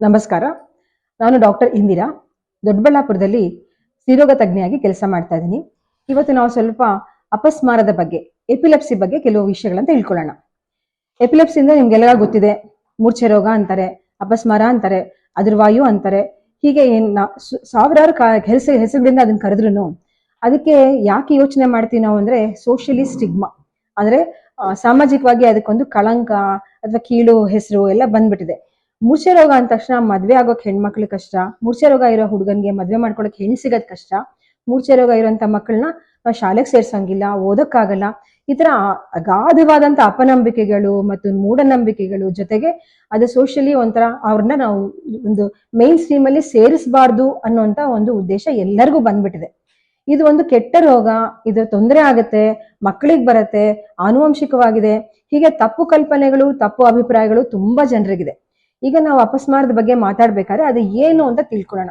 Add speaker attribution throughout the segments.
Speaker 1: ನಮಸ್ಕಾರ. ನಾನು ಡಾಕ್ಟರ್ ಇಂದಿರಾ, ದೊಡ್ಡಬಳ್ಳಾಪುರದಲ್ಲಿ ಸ್ತ್ರೀರೋಗ ತಜ್ಞೆಯಾಗಿ ಕೆಲಸ ಮಾಡ್ತಾ ಇದ್ದೀನಿ. ಇವತ್ತು ನಾವು ಸ್ವಲ್ಪ ಅಪಸ್ಮಾರದ ಬಗ್ಗೆ, ಎಪಿಲೆಪ್ಸಿ ಬಗ್ಗೆ ಕೆಲವು ವಿಷಯಗಳನ್ನ ತಿಳ್ಕೊಳ್ಳೋಣ. ಎಪಿಲೆಪ್ಸಿ ಅಂದ್ರೆ ನಿಮ್ಗೆಲ್ಲ ಗೊತ್ತಿದೆ, ಮೂರ್ಛೆ ರೋಗ ಅಂತಾರೆ, ಅಪಸ್ಮಾರ ಅಂತಾರೆ, ಅದ್ರವಾಯು ಅಂತಾರೆ. ಹೀಗೆ ಸಾವಿರಾರು ಹೆಸರುಗಳಿಂದ ಅದನ್ನ ಕರೆದ್ರು ಅದಕ್ಕೆ ಯಾಕೆ ಯೋಚನೆ ಮಾಡ್ತೀವಿ ನಾವು ಅಂದ್ರೆ ಸೋಷಿಯಲಿ ಸ್ಟಿಗ್ಮಾ ಅಂದ್ರೆ ಸಾಮಾಜಿಕವಾಗಿ ಅದಕ್ಕೊಂದು ಕಳಂಕ ಅಥವಾ ಕೀಳು ಹೆಸರು ಎಲ್ಲ ಬಂದ್ಬಿಟ್ಟಿದೆ. ಮೂರ್ಛೆ ರೋಗ ಅಂದ ತಕ್ಷಣ ಮದ್ವೆ ಆಗೋಕ್ ಹೆಣ್ಮಕ್ಳು ಕಷ್ಟ, ಮೂರ್ಛೆ ರೋಗ ಇರೋ ಹುಡುಗನ್ಗೆ ಮದ್ವೆ ಮಾಡ್ಕೊಳಕ್ ಹೆಣ್ ಸಿಗದ್ ಕಷ್ಟ, ಮೂರ್ಛೆ ರೋಗ ಇರೋಂತ ಮಕ್ಕಳನ್ನ ನಾವು ಶಾಲೆಗೆ ಸೇರ್ಸಂಗಿಲ್ಲ, ಓದಕ್ಕಾಗಲ್ಲ. ಈ ತರ ಅಗಾಧವಾದಂತ ಅಪನಂಬಿಕೆಗಳು ಮತ್ತು ಮೂಢನಂಬಿಕೆಗಳು ಜೊತೆಗೆ ಅದು ಸೋಷಿಯಲಿ ಒಂಥರ ಅವ್ರನ್ನ ನಾವು ಒಂದು ಮೈನ್ ಸ್ಟ್ರೀಮ್ ಅಲ್ಲಿ ಸೇರಿಸಬಾರ್ದು ಅನ್ನೋಂತ ಒಂದು ಉದ್ದೇಶ ಎಲ್ಲರಿಗೂ ಬಂದ್ಬಿಟ್ಟಿದೆ. ಇದು ಒಂದು ಕೆಟ್ಟ ರೋಗ, ಇದು ತೊಂದರೆ ಆಗತ್ತೆ, ಮಕ್ಕಳಿಗೆ ಬರತ್ತೆ, ಆನುವಂಶಿಕವಾಗಿದೆ. ಹೀಗೆ ತಪ್ಪು ಕಲ್ಪನೆಗಳು, ತಪ್ಪು ಅಭಿಪ್ರಾಯಗಳು ತುಂಬಾ ಜನರಿಗಿದೆ. ಈಗ ನಾವು ಅಪಸ್ಮಾರದ ಬಗ್ಗೆ ಮಾತಾಡ್ಬೇಕಾದ್ರೆ ಅದು ಏನು ಅಂತ ತಿಳ್ಕೊಳ್ಳೋಣ.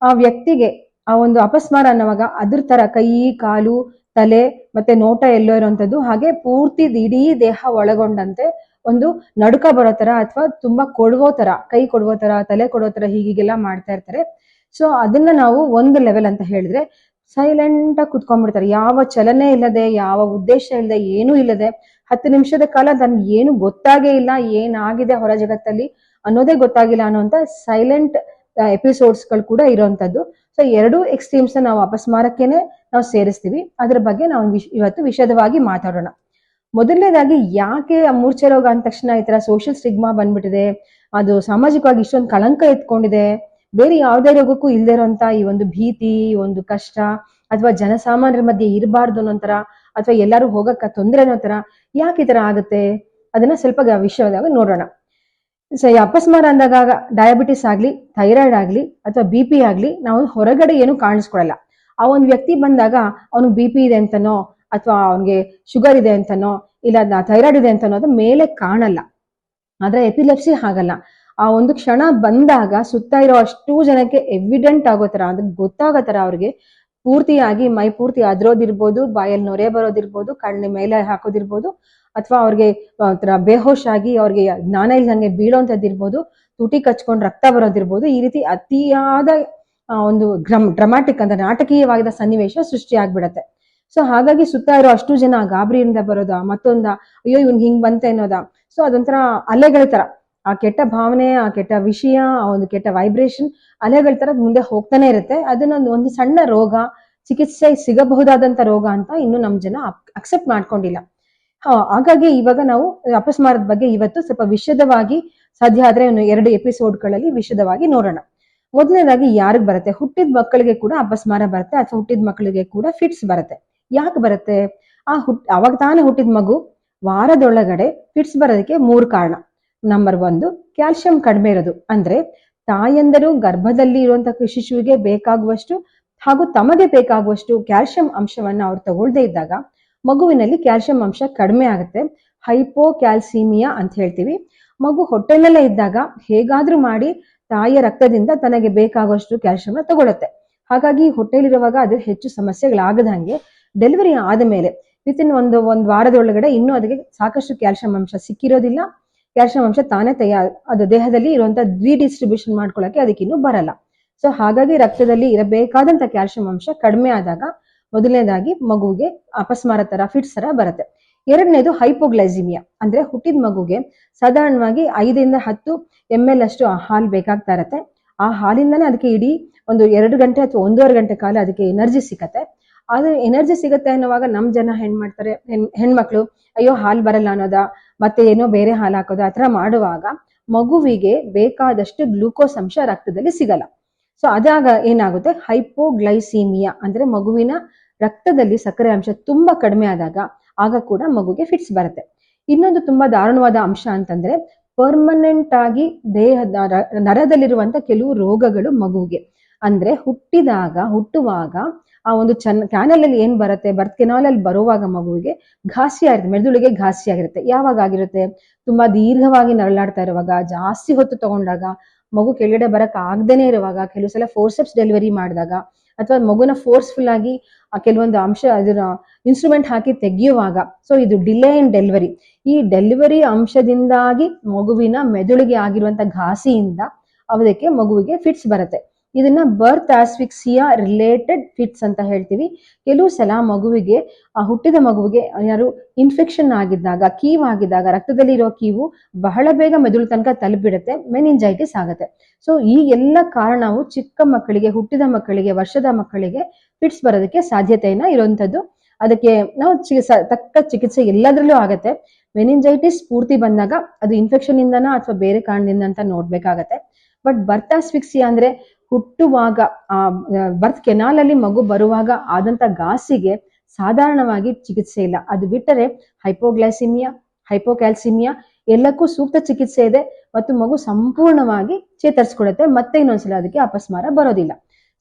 Speaker 1: ಆ ವ್ಯಕ್ತಿಗೆ ಆ ಒಂದು ಅಪಸ್ಮಾರ ಅನ್ನುವಾಗ ಅದ್ರ ತರ ಕೈ, ಕಾಲು, ತಲೆ ಮತ್ತೆ ನೋಟ ಎಲ್ಲೋ ಇರುವಂತದ್ದು, ಹಾಗೆ ಪೂರ್ತಿ ಇಡೀ ದೇಹ ಒಳಗೊಂಡಂತೆ ಒಂದು ನಡುಕ ಬರೋ ತರ ಅಥವಾ ತುಂಬಾ ಕೊಡುವೋ ತರ, ಕೈ ಕೊಡುವೋ ತರ, ತಲೆ ಕೊಡೋ ತರ ಹೀಗೆಲ್ಲ ಮಾಡ್ತಾ ಇರ್ತಾರೆ. ಸೊ ಅದನ್ನ ನಾವು ಒಂದು ಲೆವೆಲ್ ಅಂತ ಹೇಳಿದ್ರೆ ಸೈಲೆಂಟ್ ಆಗಿ ಕುತ್ಕೊಂಡ್ಬಿಡ್ತಾರೆ, ಯಾವ ಚಲನೆ ಇಲ್ಲದೆ, ಯಾವ ಉದ್ದೇಶ ಇಲ್ಲದೆ, ಏನೂ ಇಲ್ಲದೆ 10 ನಿಮಿಷದ ಕಾಲ ನನ್ಗೆ ಏನು ಗೊತ್ತಾಗೇ ಇಲ್ಲ, ಏನಾಗಿದೆ ಹೊರ ಜಗತ್ತಲ್ಲಿ ಅನ್ನೋದೇ ಗೊತ್ತಾಗಿಲ್ಲ ಅನ್ನೋಂತ ಸೈಲೆಂಟ್ ಎಪಿಸೋಡ್ಸ್ಗಳು ಕೂಡ ಇರುವಂತದ್ದು. ಸೊ ಎರಡೂ ಎಕ್ಸ್ಟ್ರೀಮ್ಸ್ ನಾವು ಅಪಸ್ಮಾರಕ್ಕೇನೆ ನಾವು ಸೇರಿಸ್ತೀವಿ. ಅದ್ರ ಬಗ್ಗೆ ನಾವು ಇವತ್ತು ವಿಶದವಾಗಿ ಮಾತಾಡೋಣ. ಮೊದಲನೇದಾಗಿ ಯಾಕೆ ಮೂರ್ಛೆ ರೋಗ ಅಂದ ತಕ್ಷಣ ಈ ತರ ಸೋಷಿಯಲ್ ಸ್ಟಿಗ್ಮಾ ಬಂದ್ಬಿಟ್ಟಿದೆ, ಅದು ಸಾಮಾಜಿಕವಾಗಿ ಇಷ್ಟೊಂದು ಕಳಂಕ ಎತ್ಕೊಂಡಿದೆ, ಬೇರೆ ಯಾವುದೇ ರೋಗಕ್ಕೂ ಇಲ್ದೇ ಇರೋಂತ ಈ ಒಂದು ಭೀತಿ, ಒಂದು ಕಷ್ಟ, ಅಥವಾ ಜನಸಾಮಾನ್ಯರ ಮಧ್ಯೆ ಇರಬಾರ್ದು ಅನ್ನೋಂತರ, ಅಥವಾ ಎಲ್ಲರೂ ಹೋಗಕ್ಕ ತೊಂದರೆ ಅನ್ನೋ ತರ ಯಾಕೆ ಈ ತರ ಆಗುತ್ತೆ ಅದನ್ನ ಸ್ವಲ್ಪ ವಿಷಯದಾಗ ನೋಡೋಣ. ಸೊ ಈ ಅಪಸ್ಮಾರ ಅಂದಾಗ ಡಯಾಬಿಟಿಸ್ ಆಗ್ಲಿ, ಥೈರಾಯ್ಡ್ ಆಗ್ಲಿ ಅಥವಾ ಬಿ ಪಿ ಆಗ್ಲಿ ನಾವು ಹೊರಗಡೆ ಏನು ಕಾಣಿಸ್ಕೊಳಲ್ಲ. ಆ ಒಂದು ವ್ಯಕ್ತಿ ಬಂದಾಗ ಅವ್ನಿಗೆ ಬಿ ಪಿ ಇದೆ ಅಂತನೋ ಅಥವಾ ಅವ್ನಿಗೆ ಶುಗರ್ ಇದೆ ಅಂತನೋ ಇಲ್ಲ ಥೈರಾಯ್ಡ್ ಇದೆ ಅಂತನೋ ಅದು ಮೇಲೆ ಕಾಣಲ್ಲ. ಆದ್ರೆ ಎಪಿಲೆಪ್ಸಿ ಹಾಗಲ್ಲ. ಆ ಒಂದು ಕ್ಷಣ ಬಂದಾಗ ಸುತ್ತ ಇರೋ ಅಷ್ಟೂ ಜನಕ್ಕೆ ಎವಿಡೆಂಟ್ ಆಗೋ ತರ, ಅದಕ್ಕೆ ಗೊತ್ತಾಗೋ ತರ ಅವ್ರಿಗೆ ಪೂರ್ತಿಯಾಗಿ ಮೈ ಪೂರ್ತಿ ಅದ್ರೋದಿರ್ಬೋದು, ಬಾಯಲ್ಲಿ ನೊರೆ ಬರೋದಿರ್ಬೋದು, ಕಣ್ಣು ಮೇಲೆ ಹಾಕೋದಿರ್ಬೋದು, ಅಥವಾ ಅವ್ರಿಗೆ ಒಂಥರ ಬೇಹೋಶ್ ಆಗಿ ಅವ್ರಿಗೆ ಜ್ಞಾನ ಇಲ್ದಂಗೆ ಬೀಳೋಂಥದ್ದಿರ್ಬೋದು, ತುಟಿ ಕಚ್ಕೊಂಡು ರಕ್ತ ಬರೋದಿರ್ಬೋದು. ಈ ರೀತಿ ಅತಿಯಾದ ಒಂದು ಡ್ರಾಮಾಟಿಕ್ ಅಂದ್ರೆ ನಾಟಕೀಯವಾದ ಸನ್ನಿವೇಶ ಸೃಷ್ಟಿ ಆಗ್ಬಿಡತ್ತೆ. ಸೊ ಹಾಗಾಗಿ ಸುತ್ತ ಇರೋ ಅಷ್ಟು ಜನ ಗಾಬರಿಯಿಂದ ಬರೋದ, ಮತ್ತೊಂದ ಅಯ್ಯೋ ಇವ್ನ್ ಹಿಂಗ್ ಬಂತೆ ಅನ್ನೋದ. ಸೊ ಅದೊಂಥರ ಅಲೆಗಳ ತರ, ಆ ಕೆಟ್ಟ ಭಾವನೆ, ಆ ಕೆಟ್ಟ ವಿಷಯ, ಆ ಒಂದು ಕೆಟ್ಟ ವೈಬ್ರೇಷನ್ ಅಲೆಗಳ ತರ ಮುಂದೆ ಹೋಗ್ತಾನೆ ಇರುತ್ತೆ. ಅದನ್ನ ಒಂದು ಸಣ್ಣ ರೋಗ, ಚಿಕಿತ್ಸೆ ಸಿಗಬಹುದಾದಂತ ರೋಗ ಅಂತ ಇನ್ನು ನಮ್ ಜನ ಅಕ್ಸೆಪ್ಟ್ ಮಾಡ್ಕೊಂಡಿಲ್ಲ. ಹಾಗಾಗಿ ಇವಾಗ ನಾವು ಅಪಸ್ಮಾರದ ಬಗ್ಗೆ ಇವತ್ತು ಸ್ವಲ್ಪ ವಿಶದವಾಗಿ, ಸಾಧ್ಯ ಆದ್ರೆ 2 ಎಪಿಸೋಡ್ಗಳಲ್ಲಿ ವಿಶದವಾಗಿ ನೋಡೋಣ. ಮೊದಲನೇದಾಗಿ ಯಾರಿಗ್ ಬರುತ್ತೆ? ಹುಟ್ಟಿದ ಮಕ್ಕಳಿಗೆ ಕೂಡ ಅಪಸ್ಮಾರ ಬರುತ್ತೆ, ಅಥವಾ ಹುಟ್ಟಿದ ಮಕ್ಕಳಿಗೆ ಕೂಡ ಫಿಟ್ಸ್ ಬರುತ್ತೆ. ಯಾಕೆ ಬರುತ್ತೆ? ಅವಾಗ ತಾನೇ ಹುಟ್ಟಿದ ಮಗು ವಾರದೊಳಗಡೆ ಫಿಟ್ಸ್ ಬರೋದಕ್ಕೆ 3 ಕಾರಣ. ನಂಬರ್ 1, ಕ್ಯಾಲ್ಸಿಯಂ ಕಡಿಮೆ ಇರೋದು. ಅಂದ್ರೆ ತಾಯಂದರು ಗರ್ಭದಲ್ಲಿ ಇರುವಂತಹ ಶಿಶುವಿಗೆ ಬೇಕಾಗುವಷ್ಟು ಹಾಗೂ ತಮಗೆ ಬೇಕಾಗುವಷ್ಟು ಕ್ಯಾಲ್ಸಿಯಂ ಅಂಶವನ್ನ ಅವ್ರು ತಗೊಳ್ದೇ ಇದ್ದಾಗ ಮಗುವಿನಲ್ಲಿ ಕ್ಯಾಲ್ಸಿಯಂ ಅಂಶ ಕಡಿಮೆ ಆಗುತ್ತೆ. ಹೈಪೋಕ್ಯಾಲ್ಸಿಮಿಯಾ ಅಂತ ಹೇಳ್ತೀವಿ. ಮಗು ಹೊಟ್ಟೆನಲ್ಲೇ ಇದ್ದಾಗ ಹೇಗಾದ್ರೂ ಮಾಡಿ ತಾಯಿಯ ರಕ್ತದಿಂದ ತನಗೆ ಬೇಕಾಗುವಷ್ಟು ಕ್ಯಾಲ್ಸಿಯಂ ತಗೊಳುತ್ತೆ. ಹಾಗಾಗಿ ಹೊಟ್ಟೆಲಿರುವಾಗ ಅದು ಹೆಚ್ಚು ಸಮಸ್ಯೆಗಳಾಗದಂಗೆ ಡೆಲಿವರಿ ಆದ ಮೇಲೆ ವಿತಿನ್ ಒಂದು ವಾರದೊಳಗಡೆ ಇನ್ನೂ ಅದಕ್ಕೆ ಸಾಕಷ್ಟು ಕ್ಯಾಲ್ಸಿಯಂ ಅಂಶ ಸಿಕ್ಕಿರೋದಿಲ್ಲ. ಕ್ಯಾಲ್ಸಿಯಂ ಅಂಶ ತಾನೇ ಅದು ದೇಹದಲ್ಲಿ ಇರುವಂತ ಡಿಸ್ಟ್ರಿಬ್ಯೂಷನ್ ಮಾಡ್ಕೊಳ್ಳಕ್ಕೆ ಅದಕ್ಕಿನ್ನೂ ಬರಲ್ಲ. ಸೊ ಹಾಗಾಗಿ ರಕ್ತದಲ್ಲಿ ಇರಬೇಕಾದಂತ ಕ್ಯಾಲ್ಸಿಯಂ ಅಂಶ ಕಡಿಮೆ ಆದಾಗ ಮೊದಲನೇದಾಗಿ ಮಗುವಿಗೆ ಅಪಸ್ಮಾರ ತರ, ಫಿಟ್ಸ್ ತರ ಬರುತ್ತೆ. ಎರಡನೇದು ಹೈಪೋಗ್ಲೈಸಿಮಿಯಾ. ಅಂದ್ರೆ ಹುಟ್ಟಿದ ಮಗುಗೆ ಸಾಧಾರಣವಾಗಿ 5 ರಿಂದ 10 ml ಅಷ್ಟು ಹಾಲು ಬೇಕಾಗ್ತಾ ಇರತ್ತೆ. ಆ ಹಾಲಿಂದಾನೇ ಅದಕ್ಕೆ ಇಡೀ ಒಂದು 2 ಗಂಟೆ ಅಥವಾ 1.5 ಗಂಟೆ ಕಾಲ ಅದಕ್ಕೆ ಎನರ್ಜಿ ಸಿಗತ್ತೆ. ಅದು ಎನರ್ಜಿ ಸಿಗತ್ತೆ ಅನ್ನೋವಾಗ ನಮ್ ಜನ ಹೆಣ್ಮಕ್ಳು ಅಯ್ಯೋ ಹಾಲು ಬರಲ್ಲ ಅನ್ನೋದ, ಮತ್ತೆ ಏನೋ ಬೇರೆ ಹಾಲು ಹಾಕೋದ, ಆತರ ಮಾಡುವಾಗ ಮಗುವಿಗೆ ಬೇಕಾದಷ್ಟು ಗ್ಲೂಕೋಸ್ ಅಂಶ ರಕ್ತದಲ್ಲಿ ಸಿಗಲ್ಲ. ಸೊ ಅದಾಗ ಏನಾಗುತ್ತೆ? ಹೈಪೋಗ್ಲೈಸಿಮಿಯಾ ಅಂದ್ರೆ ಮಗುವಿನ ರಕ್ತದಲ್ಲಿ ಸಕ್ಕರೆ ಅಂಶ ತುಂಬಾ ಕಡಿಮೆ ಆದಾಗ ಆಗ ಕೂಡ ಮಗುಗೆ ಫಿಟ್ಸ್ ಬರುತ್ತೆ. ಇನ್ನೊಂದು ತುಂಬಾ ದಾರುಣವಾದ ಅಂಶ ಅಂತಂದ್ರೆ ಪರ್ಮನೆಂಟ್ ಆಗಿ ದೇಹದ ನರದಲ್ಲಿರುವಂತ ಕೆಲವು ರೋಗಗಳು ಮಗುವಿಗೆ, ಅಂದ್ರೆ ಹುಟ್ಟುವಾಗ ಆ ಒಂದು ಕ್ಯಾನಲ್ ಅಲ್ಲಿ ಏನ್ ಬರುತ್ತೆ, ಬರ್ತ್ ಕೆನಾಲ್ ಅಲ್ಲಿ ಬರುವಾಗ ಮಗುವಿಗೆ ಘಾಸಿ ಆಗಿರುತ್ತೆ, ಮೆದುಳಿಗೆ ಘಾಸಿ ಆಗಿರುತ್ತೆ. ಯಾವಾಗ ಆಗಿರುತ್ತೆ? ತುಂಬಾ ದೀರ್ಘವಾಗಿ ನರಳಾಡ್ತಾ ಇರುವಾಗ, ಜಾಸ್ತಿ ಹೊತ್ತು ತಗೊಂಡಾಗ, ಮಗು ಕೆಳಗಡೆ ಬರಕ್ ಆಗದೇನೆ ಇರುವಾಗ, ಕೆಲವು ಸಲ ಫೋರ್ಸೆಪ್ಸ್ ಡೆಲಿವರಿ ಮಾಡಿದಾಗ, ಅಥವಾ ಮಗುನ ಫೋರ್ಸ್ಫುಲ್ ಆಗಿ ಕೆಲವೊಂದು ಅಂಶ ಅದನ್ನ ಇನ್ಸ್ಟ್ರೂಮೆಂಟ್ ಹಾಕಿ ತೆಗೆಯುವಾಗ. ಸೊ ಇದು ಡಿಲೇ ಇನ್ ಡೆಲಿವರಿ. ಈ ಡೆಲಿವರಿ ಅಂಶದಿಂದಾಗಿ ಮಗುವಿನ ಮೆದುಳಿಗೆ ಆಗಿರುವಂತ ಘಾಸಿಯಿಂದ ಅದಕ್ಕೆ ಮಗುವಿಗೆ ಫಿಟ್ಸ್ ಬರುತ್ತೆ. ಇದನ್ನ ಬರ್ತ್ ಆಸ್ಫಿಕ್ಸಿಯಾ ರಿಲೇಟೆಡ್ ಫಿಟ್ಸ್ ಅಂತ ಹೇಳ್ತೀವಿ. ಕೆಲವು ಸಲ ಮಗುವಿಗೆ ಹುಟ್ಟಿದ ಮಗುವಿಗೆ ಯಾರು ಇನ್ಫೆಕ್ಷನ್ ಆಗಿದ್ದಾಗ, ಕೀವು ಆಗಿದ್ದಾಗ, ರಕ್ತದಲ್ಲಿ ಇರೋ ಕೀವು ಬಹಳ ಬೇಗ ಮೆದುಳು ತನಕ ತಲುಪಿಬಿಡುತ್ತೆ, ಮೆನಿಂಜೈಟಿಸ್ ಆಗುತ್ತೆ. ಸೊ ಈ ಎಲ್ಲ ಕಾರಣವು ಚಿಕ್ಕ ಮಕ್ಕಳಿಗೆ, ಹುಟ್ಟಿದ ಮಕ್ಕಳಿಗೆ, ವರ್ಷದ ಮಕ್ಕಳಿಗೆ ಫಿಟ್ಸ್ ಬರೋದಕ್ಕೆ ಸಾಧ್ಯತೆಯನ್ನ ಇರುವಂತದ್ದು. ಅದಕ್ಕೆ ನಾವು ತಕ್ಕ ಚಿಕಿತ್ಸೆ ಎಲ್ಲದರಲ್ಲೂ ಆಗತ್ತೆ. ಮೆನಿಂಜೈಟಿಸ್ ಪೂರ್ತಿ ಬಂದಾಗ ಅದು ಇನ್ಫೆಕ್ಷನ್ ಇಂದನಾ ಅಥವಾ ಬೇರೆ ಕಾರಣದಿಂದ ಅಂತ ನೋಡ್ಬೇಕಾಗತ್ತೆ. ಬಟ್ ಬರ್ತ್ ಆಸ್ಫಿಕ್ಸಿಯಾ ಅಂದ್ರೆ ಹುಟ್ಟುವಾಗ ಬರ್ತ್ ಕೆನಾಲ್ ಅಲ್ಲಿ ಮಗು ಬರುವಾಗ ಆದಂತ ಗಾಸಿಗೆ ಸಾಧಾರಣವಾಗಿ ಚಿಕಿತ್ಸೆ ಇಲ್ಲ. ಅದು ಬಿಟ್ಟರೆ ಹೈಪೋಗ್ಲೈಸಿಮಿಯಾ, ಹೈಪೋಕ್ಯಾಲ್ಸಿಮಿಯಾ ಎಲ್ಲಕ್ಕೂ ಸೂಕ್ತ ಚಿಕಿತ್ಸೆ ಇದೆ ಮತ್ತು ಮಗು ಸಂಪೂರ್ಣವಾಗಿ ಚೇತರಿಸ್ಕೊಳ್ಳುತ್ತೆ. ಮತ್ತೆ ಇನ್ನೊಂದ್ಸಲ ಅದಕ್ಕೆ ಅಪಸ್ಮಾರ ಬರೋದಿಲ್ಲ.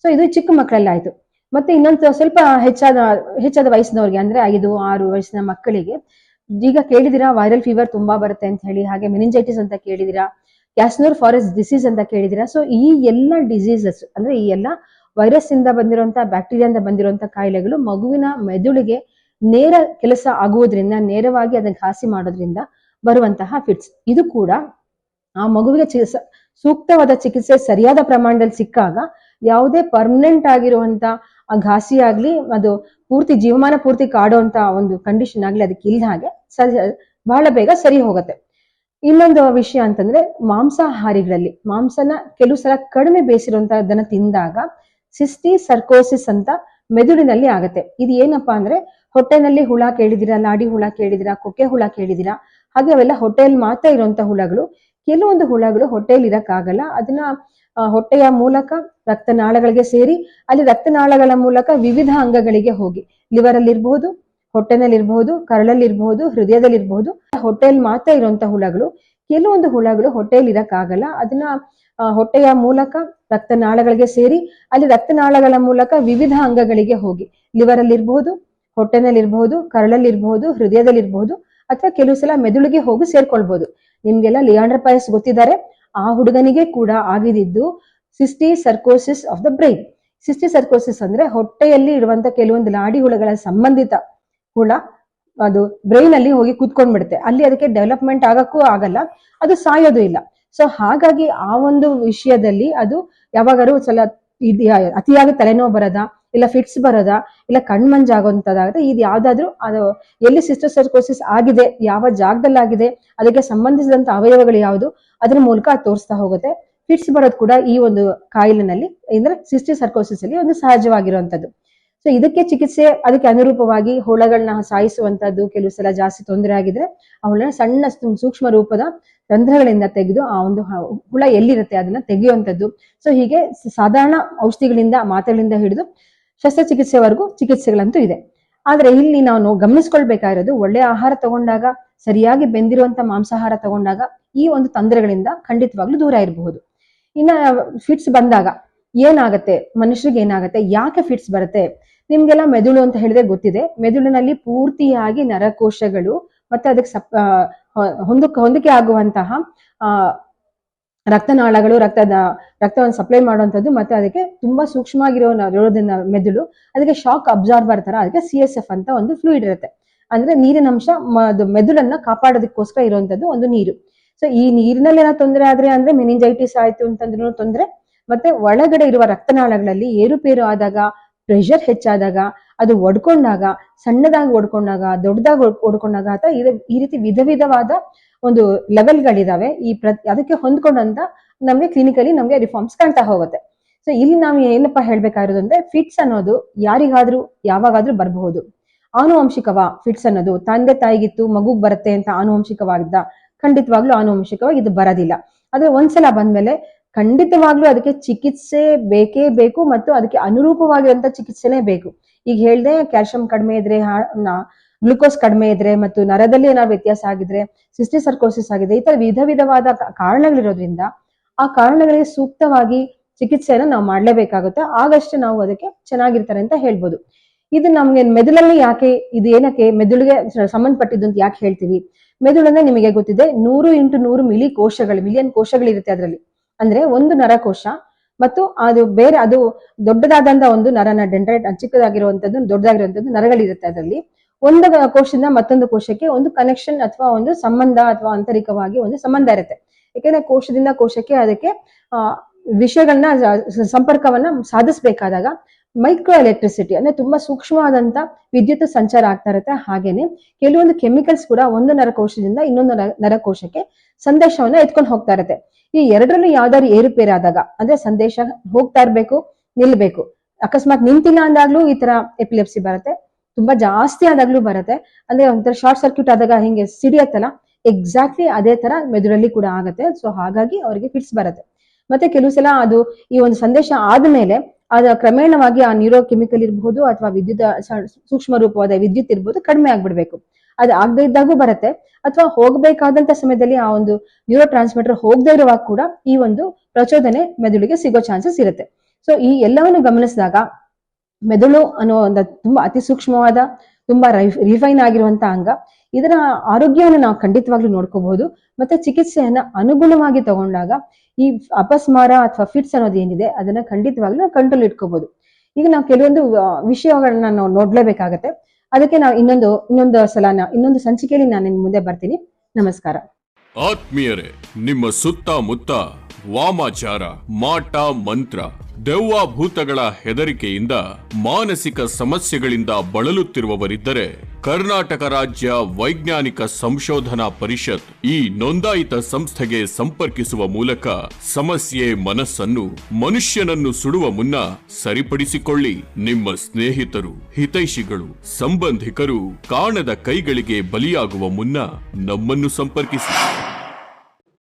Speaker 1: ಸೊ ಇದು ಚಿಕ್ಕ ಮಕ್ಕಳಲ್ಲಿ ಆಯ್ತು. ಮತ್ತೆ ಇನ್ನೊಂದು ಸ್ವಲ್ಪ ಹೆಚ್ಚಾದ ವಯಸ್ಸಿನವ್ರಿಗೆ ಅಂದ್ರೆ 5-6 ವಯಸ್ಸಿನ ಮಕ್ಕಳಿಗೆ ಈಗ ಕೇಳಿದಿರಾ ವೈರಲ್ ಫೀವರ್ ತುಂಬಾ ಬರುತ್ತೆ ಅಂತ ಹೇಳಿ, ಹಾಗೆ ಮೆನಿಂಜೈಟಿಸ್ ಅಂತ ಕೇಳಿದಿರಾ, ಕ್ಯಾಸ್ನೂರ್ ಫಾರೆಸ್ಟ್ ಡಿಸೀಸ್ ಅಂತ ಕೇಳಿದಿರಾ. ಸೊ ಈ ಎಲ್ಲ ಡಿಸೀಸಸ್ ಅಂದ್ರೆ ಈ ಎಲ್ಲ ವೈರಸ್ ಇಂದ ಬಂದಿರುವಂತ, ಬ್ಯಾಕ್ಟೀರಿಯಾದಿಂದ ಬಂದಿರುವಂತ ಕಾಯಿಲೆಗಳು ಮಗುವಿನ ಮೆದುಳಿಗೆ ನೇರ ಕೆಲಸ ಆಗುವುದರಿಂದ, ನೇರವಾಗಿ ಅದನ್ನ ಘಾಸಿ ಮಾಡೋದ್ರಿಂದ ಬರುವಂತಹ ಫಿಟ್ಸ್. ಇದು ಕೂಡ ಆ ಮಗುವಿಗೆ ಸೂಕ್ತವಾದ ಚಿಕಿತ್ಸೆ ಸರಿಯಾದ ಪ್ರಮಾಣದಲ್ಲಿ ಸಿಕ್ಕಾಗ ಯಾವುದೇ ಪರ್ಮನೆಂಟ್ ಆಗಿರುವಂತ ಘಾಸಿ ಆಗ್ಲಿ, ಅದು ಪೂರ್ತಿ ಜೀವಮಾನ ಪೂರ್ತಿ ಕಾಡುವಂತ ಒಂದು ಕಂಡೀಷನ್ ಆಗ್ಲಿ ಅದಕ್ಕೆ ಇಲ್ದ ಹಾಗೆ ಬಹಳ ಬೇಗ ಸರಿ ಹೋಗುತ್ತೆ. ಇನ್ನೊಂದು ವಿಷಯ ಅಂತಂದ್ರೆ ಮಾಂಸಾಹಾರಿಗಳಲ್ಲಿ ಮಾಂಸನ ಕೆಲವು ಸಲ ಕಡಿಮೆ ಬೇಯಿಸಿರುವಂತದನ್ನ ತಿಂದಾಗ ಸಿಸ್ಟಿಸರ್ಕೋಸಿಸ್ ಅಂತ ಮೆದುಳಿನಲ್ಲಿ ಆಗತ್ತೆ. ಇದು ಏನಪ್ಪಾ ಅಂದ್ರೆ ಹೊಟ್ಟೆನಲ್ಲಿ ಹುಳ ಕೇಳಿದಿರಾ, ಲಾಡಿ ಹುಳ ಕೇಳಿದಿರಾ, ಕೊಕ್ಕೆ ಹುಳ ಕೇಳಿದಿರಾ, ಹಾಗೆ ಅವೆಲ್ಲ ಹೊಟ್ಟೆಯಲ್ಲಿ ಮಾತ್ರ ಇರುವಂತ ಹುಳಗಳು. ಕೆಲವೊಂದು ಹುಳಗಳು ಹೊಟ್ಟೆಯಲ್ಲಿ ಇರಕ್ಕಾಗಲ್ಲ. ಅದನ್ನ ಹೊಟ್ಟೆಯ ಮೂಲಕ ರಕ್ತನಾಳಗಳಿಗೆ ಸೇರಿ ಅಲ್ಲಿ ರಕ್ತನಾಳಗಳ ಮೂಲಕ ವಿವಿಧ ಅಂಗಗಳಿಗೆ ಹೋಗಿ, ಲಿವರ್ ಅಲ್ಲಿ ಇರಬಹುದು, ಹೊಟ್ಟೆನಲ್ಲಿ ಇರಬಹುದು, ಕರಳಲ್ಲಿ ಇರಬಹುದು, ಹೃದಯದಲ್ಲಿ ಇರಬಹುದು. ಹೊಟ್ಟೆಯಲ್ಲಿ ಮಾತ್ರ ಇರುವಂತ ಹುಳಗಳು. ಕೆಲವೊಂದು ಹುಳಗಳು ಹೊಟ್ಟೆಯಲ್ಲಿ ಇರಕ್ಕಾಗಲ್ಲ. ಅದನ್ನ ಹೊಟ್ಟೆಯ ಮೂಲಕ ರಕ್ತನಾಳಗಳಿಗೆ ಸೇರಿ ಅಲ್ಲಿ ರಕ್ತನಾಳಗಳ ಮೂಲಕ ವಿವಿಧ ಅಂಗಗಳಿಗೆ ಹೋಗಿ, ಲಿವರ್ ಅಲ್ಲಿ ಇರಬಹುದು, ಹೊಟ್ಟೆನಲ್ಲಿ ಇರಬಹುದು, ಕರಳಲ್ಲಿ ಇರಬಹುದು, ಹೃದಯದಲ್ಲಿ ಇರಬಹುದು, ಅಥವಾ ಕೆಲವು ಸಲ ಮೆದುಳಿಗೆ ಹೋಗಿ ಸೇರ್ಕೊಳ್ಬಹುದು. ನಿಮ್ಗೆಲ್ಲ ಲಿಯಾಂಡರ್ ಪಯಸ್ ಗೊತ್ತಿದ್ದಾರೆ. ಆ ಹುಡುಗನಿಗೆ ಕೂಡ ಆಗಿದ್ದು ಸಿಸ್ಟಿಸರ್ಕೋಸಿಸ್ ಆಫ್ ದ ಬ್ರೈನ್. ಸಿಸ್ಟಿಸರ್ಕೋಸಿಸ್ ಅಂದ್ರೆ ಹೊಟ್ಟೆಯಲ್ಲಿ ಇರುವಂತ ಕೆಲವೊಂದು ಲಾಡಿ ಹುಳಗಳ ಸಂಬಂಧಿತ ಹುಳ ಅದು ಬ್ರೈನ್ ಅಲ್ಲಿ ಹೋಗಿ ಕೂತ್ಕೊಂಡ್ಬಿಡುತ್ತೆ. ಅಲ್ಲಿ ಅದಕ್ಕೆ ಡೆವಲಪ್ಮೆಂಟ್ ಆಗಕ್ಕೂ ಆಗಲ್ಲ, ಅದು ಸಾಯೋದು ಇಲ್ಲ. ಸೊ ಹಾಗಾಗಿ ಆ ಒಂದು ವಿಷಯದಲ್ಲಿ ಅದು ಯಾವಾಗಾದ್ರೂ ಅತಿಯಾಗಿ ತಲೆನೋವು ಬರದ, ಇಲ್ಲ ಫಿಟ್ಸ್ ಬರದ, ಇಲ್ಲ ಕಣ್ಮಂಜಾಗುವಂತದಾಗತ್ತೆ. ಇದು ಯಾವ್ದಾದ್ರು ಅದು ಎಲ್ಲಿ ಸಿಸ್ಟಿಸರ್ಕೋಸಿಸ್ ಆಗಿದೆ, ಯಾವ ಜಾಗದಲ್ಲಿ ಆಗಿದೆ, ಅದಕ್ಕೆ ಸಂಬಂಧಿಸಿದಂತ ಅವಯವಗಳು ಯಾವುದು, ಅದ್ರ ಮೂಲಕ ಅದು ತೋರಿಸ್ತಾ ಹೋಗುತ್ತೆ. ಫಿಟ್ಸ್ ಬರೋದು ಕೂಡ ಈ ಒಂದು ಕಾಯಿಲೆನಲ್ಲಿ ಅಂದ್ರೆ ಸಿಸ್ಟಿಸರ್ಕೋಸಿಸ್ ಅಲ್ಲಿ ಒಂದು ಸಹಜವಾಗಿರುವಂತದ್ದು. ಸೊ ಇದಕ್ಕೆ ಚಿಕಿತ್ಸೆ ಅದಕ್ಕೆ ಅನುರೂಪವಾಗಿ ಹುಳಗಳನ್ನ ಸಾಯಿಸುವಂತದ್ದು. ಕೆಲವು ಸಲ ಜಾಸ್ತಿ ತೊಂದರೆ ಆಗಿದ್ರೆ ಆ ಹುಳನ ಸಣ್ಣ ಸೂಕ್ಷ್ಮ ರೂಪದ ರಂಧ್ರಗಳಿಂದ ತೆಗೆದು ಆ ಒಂದು ಹುಳ ಎಲ್ಲಿರುತ್ತೆ ಅದನ್ನ ತೆಗೆಯುವಂಥದ್ದು. ಸೊ ಹೀಗೆ ಸಾಧಾರಣ ಔಷಧಿಗಳಿಂದ, ಮಾತ್ರೆಗಳಿಂದ ಹಿಡಿದು ಶಸ್ತ್ರಚಿಕಿತ್ಸೆವರೆಗೂ ಚಿಕಿತ್ಸೆಗಳಂತೂ ಇದೆ. ಆದ್ರೆ ಇಲ್ಲಿ ನಾವು ಗಮನಿಸ್ಕೊಳ್ಬೇಕಾಗಿರೋದು, ಒಳ್ಳೆ ಆಹಾರ ತಗೊಂಡಾಗ, ಸರಿಯಾಗಿ ಬೆಂದಿರುವಂತ ಮಾಂಸಾಹಾರ ತಗೊಂಡಾಗ ಈ ಒಂದು ತೊಂದರೆಗಳಿಂದ ಖಂಡಿತವಾಗ್ಲೂ ದೂರ ಇರಬಹುದು. ಇನ್ನ ಫಿಟ್ಸ್ ಬಂದಾಗ ಏನಾಗತ್ತೆ, ಮನುಷ್ಯರಿಗೆ ಏನಾಗತ್ತೆ, ಯಾಕೆ ಫಿಟ್ಸ್ ಬರುತ್ತೆ? ನಿಮ್ಗೆಲ್ಲ ಮೆದುಳು ಅಂತ ಹೇಳಿದ್ರೆ ಗೊತ್ತಿದೆ. ಮೆದುಳಿನಲ್ಲಿ ಪೂರ್ತಿಯಾಗಿ ನರಕೋಶಗಳು ಮತ್ತೆ ಅದಕ್ಕೆ ಹೊಂದಿಕೆ ಆಗುವಂತಹ ರಕ್ತನಾಳಗಳು, ರಕ್ತವನ್ನು ಸಪ್ಲೈ ಮಾಡುವಂಥದ್ದು, ಮತ್ತೆ ಅದಕ್ಕೆ ತುಂಬಾ ಸೂಕ್ಷ್ಮವಾಗಿರೋದ್ರಿಂದ ಮೆದುಳು ಅದಕ್ಕೆ ಶಾಕ್ ಅಬ್ಸಾರ್ಬರ್ ತರ ಅದಕ್ಕೆ CSF ಅಂತ ಒಂದು ಫ್ಲೂಯಿಡ್ ಇರುತ್ತೆ. ಅಂದ್ರೆ ನೀರಿನ ಅಂಶ ಮೆದುಳನ್ನ ಕಾಪಾಡೋದಕ್ಕೋಸ್ಕರ ಇರುವಂತದ್ದು ಒಂದು ನೀರು. ಸೊ ಈ ನೀರಿನಲ್ಲಿ ಏನೋ ತೊಂದರೆ ಆದ್ರೆ ಅಂದ್ರೆ ಮೆನಿಂಜೈಟಿಸ್ ಆಯ್ತು ಅಂತಂದ್ರೂ ತೊಂದರೆ. ಮತ್ತೆ ಒಳಗಡೆ ಇರುವ ರಕ್ತನಾಳಗಳಲ್ಲಿ ಏರುಪೇರು ಆದಾಗ, ಪ್ರೆಷರ್ ಹೆಚ್ಚಾದಾಗ, ಅದು ಒಡ್ಕೊಂಡಾಗ, ಸಣ್ಣದಾಗಿ ಒಡ್ಕೊಂಡಾಗ, ದೊಡ್ಡದಾಗಿ ಒಡ್ಕೊಂಡಾಗ, ಅಥವಾ ಈ ರೀತಿ ವಿಧವಾದ ಒಂದು ಲೆವೆಲ್ಗಳಿದಾವೆ. ಅದಕ್ಕೆ ಹೊಂದ್ಕೊಂಡಂತ ನಮ್ಗೆ ಕ್ಲಿನಿಕಲಿ ನಮ್ಗೆ ರಿಫಾರ್ಮ್ಸ್ ಕಾಣ್ತಾ ಹೋಗುತ್ತೆ. ಸೊ ಇಲ್ಲಿ ನಾವು ಏನಪ್ಪಾ ಹೇಳ್ಬೇಕಾಗಿರೋದು ಅಂದ್ರೆ, ಫಿಟ್ಸ್ ಅನ್ನೋದು ಯಾರಿಗಾದ್ರೂ ಯಾವಾಗಾದ್ರೂ ಬರಬಹುದು. ಆನುವಂಶಿಕವಾ ಫಿಟ್ಸ್ ಅನ್ನೋದು? ತಂದೆ ತಾಯಿಗಿತ್ತು ಮಗುಗ್ ಬರುತ್ತೆ ಅಂತ ಆನುವಂಶಿಕವಾಗಿದ್ದ? ಖಂಡಿತವಾಗ್ಲೂ ಆನುವಂಶಿಕವಾಗಿ ಇದು ಬರೋದಿಲ್ಲ. ಆದ್ರೆ ಒಂದ್ಸಲ ಬಂದ್ಮೇಲೆ ಖಂಡಿತವಾಗ್ಲೂ ಅದಕ್ಕೆ ಚಿಕಿತ್ಸೆ ಬೇಕೇ ಬೇಕು, ಮತ್ತು ಅದಕ್ಕೆ ಅನುರೂಪವಾಗಿರುವಂತ ಚಿಕಿತ್ಸೆನೇ ಬೇಕು. ಈಗ ಹೇಳ್ದೆ, ಕ್ಯಾಲ್ಸಿಯಂ ಕಡಿಮೆ ಇದ್ರೆ, ಗ್ಲುಕೋಸ್ ಕಡಿಮೆ ಇದ್ರೆ, ಮತ್ತು ನರದಲ್ಲಿ ಏನಾದ್ರು ವ್ಯತ್ಯಾಸ ಆಗಿದ್ರೆ, ಸಿಸ್ಟಿಸರ್ಕೋಸಿಸ್ ಆಗಿದೆ, ಈ ತರ ವಿಧವಾದ ಕಾರಣಗಳಿರೋದ್ರಿಂದ ಆ ಕಾರಣಗಳಿಗೆ ಸೂಕ್ತವಾಗಿ ಚಿಕಿತ್ಸೆನ ನಾವು ಮಾಡ್ಲೇಬೇಕಾಗುತ್ತೆ. ಆಗಷ್ಟೇ ನಾವು ಅದಕ್ಕೆ ಚೆನ್ನಾಗಿರ್ತಾರೆ ಅಂತ ಹೇಳ್ಬೋದು. ಇದು ನಮ್ಗೆ ಮೆದುಳಲ್ಲಿ ಯಾಕೆ, ಇದು ಏನಕ್ಕೆ ಮೆದುಳಿಗೆ ಸಂಬಂಧಪಟ್ಟಿದ್ದು ಅಂತ ಯಾಕೆ ಹೇಳ್ತೀವಿ? ಮೆದುಳನ್ನ ನಿಮಗೆ ಗೊತ್ತಿದೆ, 100x100 ಮಿಲಿಯನ್ ಕೋಶಗಳಿರುತ್ತೆ ಅದರಲ್ಲಿ. ಅಂದ್ರೆ ಒಂದು ನರಕೋಶ ಮತ್ತು ಅದು ದೊಡ್ಡದಾದಂತ ಒಂದು ನರನ ಡೆಂಡ್ರೈಟ್, ಚಿಕ್ಕದಾಗಿರುವಂತದ್ದು ದೊಡ್ಡದಾಗಿರುವಂತದ್ದು ನರಗಳಿರುತ್ತೆ ಅದರಲ್ಲಿ. ಒಂದು ಕೋಶದಿಂದ ಮತ್ತೊಂದು ಕೋಶಕ್ಕೆ ಒಂದು ಕನೆಕ್ಷನ್ ಅಥವಾ ಒಂದು ಸಂಬಂಧ ಅಥವಾ ಆಂತರಿಕವಾಗಿ ಒಂದು ಸಂಬಂಧ ಇರುತ್ತೆ. ಯಾಕೆಂದ್ರೆ ಕೋಶದಿಂದ ಕೋಶಕ್ಕೆ ಅದಕ್ಕೆ ವಿಷಯಗಳನ್ನ ಸಂಪರ್ಕವನ್ನ ಸಾಧಿಸ್ಬೇಕಾದಾಗ ಮೈಕ್ರೋ ಎಲೆಕ್ಟ್ರಿಸಿಟಿ ಅಂದ್ರೆ ತುಂಬಾ ಸೂಕ್ಷ್ಮವಾದಂತ ವಿದ್ಯುತ್ ಸಂಚಾರ ಆಗ್ತಾ ಇರುತ್ತೆ. ಹಾಗೇನೆ ಕೆಲವೊಂದು ಕೆಮಿಕಲ್ಸ್ ಕೂಡ ಒಂದು ನರಕೋಶದಿಂದ ಇನ್ನೊಂದು ನರಕೋಶಕ್ಕೆ ಸಂದೇಶವನ್ನ ಎತ್ಕೊಂಡು ಹೋಗ್ತಾ ಇರುತ್ತೆ. ಈ ಎರಡರಲ್ಲಿ ಯಾವ್ದಾದ್ರು ಏರುಪೇರಾದಾಗ ಅಂದ್ರೆ ಸಂದೇಶ ಹೋಗ್ತಾ ಇರ್ಬೇಕು, ನಿಲ್ಬೇಕು. ಅಕಸ್ಮಾತ್ ನಿಂತಿಲ್ಲ ಅಂದಾಗ್ಲೂ ಈ ತರ ಎಪಿಲೆಪ್ಸಿ ಬರುತ್ತೆ. ತುಂಬಾ ಜಾಸ್ತಿ ಆದಾಗ್ಲೂ ಬರುತ್ತೆ. ಅಂದ್ರೆ ಒಂಥರ ಶಾರ್ಟ್ ಸರ್ಕ್ಯೂಟ್ ಆದಾಗ ಹಿಂಗೆ ಸಿಡಿಯತ್ತಲ್ಲ, ಎಕ್ಸಾಕ್ಟ್ಲಿ ಅದೇ ತರ ಮೆದುಳಲ್ಲಿ ಕೂಡ ಆಗುತ್ತೆ. ಸೊ ಹಾಗಾಗಿ ಅವರಿಗೆ ಫಿಟ್ಸ್ ಬರುತ್ತೆ. ಮತ್ತೆ ಕೆಲವು ಸಲ ಅದು ಈ ಒಂದು ಸಂದೇಶ ಆದ್ಮೇಲೆ ಅದ ಕ್ರಮೇಣವಾಗಿ ಆ ನ್ಯೂರೋ ಕೆಮಿಕಲ್ ಇರಬಹುದು ಅಥವಾ ವಿದ್ಯುತ್ ಸೂಕ್ಷ್ಮ ರೂಪವಾದ ವಿದ್ಯುತ್ ಇರ್ಬೋದು ಕಡಿಮೆ ಆಗ್ಬಿಡ್ಬೇಕು. ಅದು ಆಗದೆ ಇದ್ದಾಗೂ ಬರುತ್ತೆ. ಅಥವಾ ಹೋಗ್ಬೇಕಾದಂತ ಸಮಯದಲ್ಲಿ ಆ ಒಂದು ನ್ಯೂರೋ ಟ್ರಾನ್ಸ್ಮಿಟರ್ ಹೋಗದೆ ಇರುವಾಗ ಕೂಡ ಈ ಒಂದು ಪ್ರಚೋದನೆ ಮೆದುಳಿಗೆ ಸಿಗೋ ಚಾನ್ಸಸ್ ಇರುತ್ತೆ. ಸೊ ಈ ಎಲ್ಲವನ್ನು ಗಮನಿಸಿದಾಗ ಮೆದುಳು ಅನ್ನೋ ಒಂದು ತುಂಬಾ ಅತಿ ಸೂಕ್ಷ್ಮವಾದ ತುಂಬಾ ರಿಫೈನ್ ಆಗಿರುವಂತ ಅಂಗ. ಇದರ ಆರೋಗ್ಯವನ್ನು ನಾವು ಖಂಡಿತವಾಗ್ಲೂ ನೋಡ್ಕೋಬಹುದು. ಮತ್ತೆ ಚಿಕಿತ್ಸೆಯನ್ನ ಅನುಗುಣವಾಗಿ ತಗೊಂಡಾಗ ಈ ಅಪಸ್ಮಾರ ಅಥವಾ ಫಿಟ್ಸ್ ಅನ್ನೋದು ಏನಿದೆ ಅದನ್ನ ಖಂಡಿತವಾಗ್ಲೂ ನಾವು ಕಂಟ್ರೋಲ್ ಇಟ್ಕೋಬಹುದು. ಈಗ ನಾವು ಕೆಲವೊಂದು ವಿಷಯಗಳನ್ನ ನಾವು ನೋಡ್ಲೇಬೇಕಾಗತ್ತೆ. ಅದಕ್ಕೆ ನಾವು ಇನ್ನೊಂದು ಸಲ ಇನ್ನೊಂದು ಸಂಚಿಕೆಯಲ್ಲಿ ನಾನು ನಿಮ್ ಮುಂದೆ ಬರ್ತೀನಿ. ನಮಸ್ಕಾರ.
Speaker 2: ಆತ್ಮೀಯರೇ, ನಿಮ್ಮ ಸುತ್ತಮುತ್ತ ವಾಮಾಚಾರ, ಮಾಟ ಮಂತ್ರ, ದೆವ್ವಾಭೂತಗಳ ಹೆದರಿಕೆಯಿಂದ ಮಾನಸಿಕ ಸಮಸ್ಯೆಗಳಿಂದ ಬಳಲುತ್ತಿರುವವರಿದ್ದರೆ ಕರ್ನಾಟಕ ರಾಜ್ಯ ವೈಜ್ಞಾನಿಕ ಸಂಶೋಧನಾ ಪರಿಷತ್ ಈ ನೋಂದಾಯಿತ ಸಂಸ್ಥೆಗೆ ಸಂಪರ್ಕಿಸುವ ಮೂಲಕ ಸಮಸ್ಯೆ ಮನಸ್ಸನ್ನು ಮನುಷ್ಯನನ್ನು ಸುಡುವ ಮುನ್ನ ಸರಿಪಡಿಸಿಕೊಳ್ಳಿ. ನಿಮ್ಮ ಸ್ನೇಹಿತರು, ಹಿತೈಷಿಗಳು, ಸಂಬಂಧಿಕರು ಕಾಣದ ಕೈಗಳಿಗೆ ಬಲಿಯಾಗುವ ಮುನ್ನ ನಮ್ಮನ್ನು ಸಂಪರ್ಕಿಸಿ.